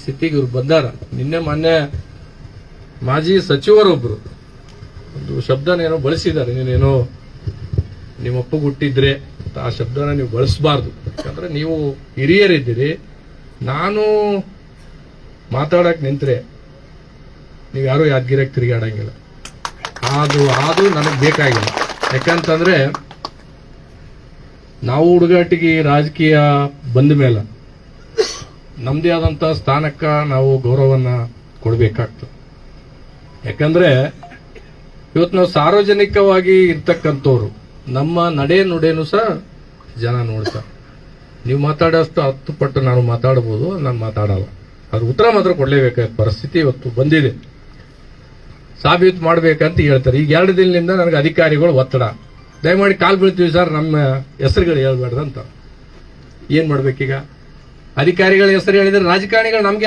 ಸ್ಥಿತಿಗೆ ಇವ್ರು ಬಂದಾರ. ನಿನ್ನೆ ಮೊನ್ನೆ ಮಾಜಿ ಸಚಿವರೊಬ್ರು ಒಂದು ಶಬ್ದನೇನೋ ಬಳಸಿದ್ದಾರೆ, ನೀನೇನೋ ನಿಮ್ಮಪ್ಪ ಹುಟ್ಟಿದ್ರೆ ಆ ಶಬ್ದನ ನೀವು ಬಳಸಬಾರ್ದು, ಯಾಕಂದ್ರೆ ನೀವು ಹಿರಿಯರಿದ್ದೀರಿ. ನಾನು ಮಾತಾಡಕ್ ನಿಂತ್ರೆ ನೀವು ಯಾರು ಯಾದಗಿರಿಯಾಗಿ ತಿರುಗಾಡಂಗಿಲ್ಲ. ಅದು ನನಗೆ ಬೇಕಾಗಿಲ್ಲ. ಯಾಕಂತಂದ್ರೆ ನಾವು ಹುಡುಗಾಟಿಗೆ ರಾಜಕೀಯ ಬಂದ ಮೇಲೆ ನಮ್ದೇ ಆದಂತ ಸ್ಥಾನಕ್ಕ ನಾವು ಗೌರವನ್ನ ಕೊಡಬೇಕಾಗ್ತದೆ. ಯಾಕಂದ್ರೆ ಇವತ್ತು ನಾವು ಸಾರ್ವಜನಿಕವಾಗಿ ಇರ್ತಕ್ಕಂಥವ್ರು, ನಮ್ಮ ನಡೆ ನುಡಿನೂ ಸಹ ಜನ ನೋಡ್ತಾರೆ. ನೀವು ಮಾತಾಡೋಷ್ಟು 10 ಪಟ್ಟು ನಾನು ಮಾತಾಡಬಹುದು, ನಾನು ಮಾತಾಡಲ್ಲ. ಅದ್ರ ಉತ್ತರ ಮಾತ್ರ ಕೊಡಲೇಬೇಕಾದ ಪರಿಸ್ಥಿತಿ ಇವತ್ತು ಬಂದಿದೆ. ಸಾಬೀತು ಮಾಡಬೇಕಂತ ಹೇಳ್ತಾರೆ. ಈಗ 2 ದಿನದಿಂದ ನನಗೆ ಅಧಿಕಾರಿಗಳು ಒತ್ತಡ, ದಯಮಾಡಿ ಕಾಲ್ ಬೀಳ್ತೀವಿ ಸರ್, ನಮ್ಮ ಹೆಸರುಗಳು ಹೇಳ್ಬೇಡ್ದಂತ. ಏನ್ ಮಾಡ್ಬೇಕೀಗ? ಅಧಿಕಾರಿಗಳ ಹೆಸರು ಹೇಳಿದ್ರೆ ರಾಜಕಾರಣಿಗಳು ನಮ್ಗೆ